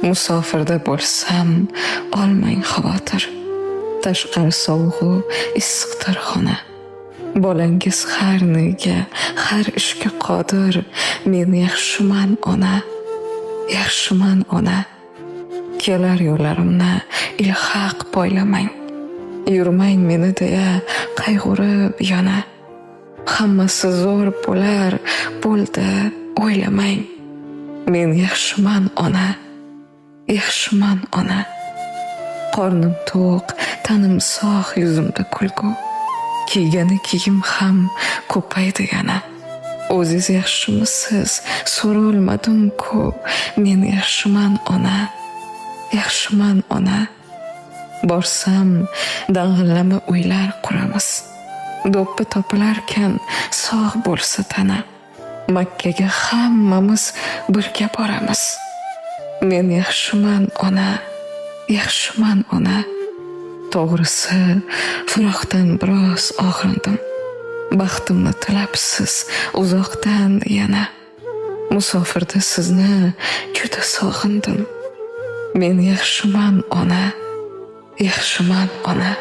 Musofirda bo'lsam olmang xavotir. Tashqari sovuqu issiqdir xona. Bolangiz har nega, har ishga qodir. Men yaxshiman ona, yaxshiman ona. Kelar yo'llarimni ilhaq poylamang. Yurmang meni deya qayg'urib yana. Hammasi zo'r bo'lar, bo'ldi o'ylamang. Men yaxshiman ona, yaxshiman ona. Qornim to'q, tanim sog', yuzimda kulgu. Kiygani kiyim ham ko'paydi yana. O'ziz yaxshimisiz? So'rolmadim-ku. Men yaxshiman ona, yaxshiman ona. Borsam dang'illama uylar quramiz. Do'ppi topilarkan sog' bo'lsa tana. Makkaga hammamiz birga boramiz. Men yaxshiman ona, yaxshiman ona. To'g'risi, firoqdan biroz og'rindim. Baxtimni tilabsiz uzoqdan yana. Musofirda sizni juda sog'indim. Men yaxshiman ona, yaxshiman ona.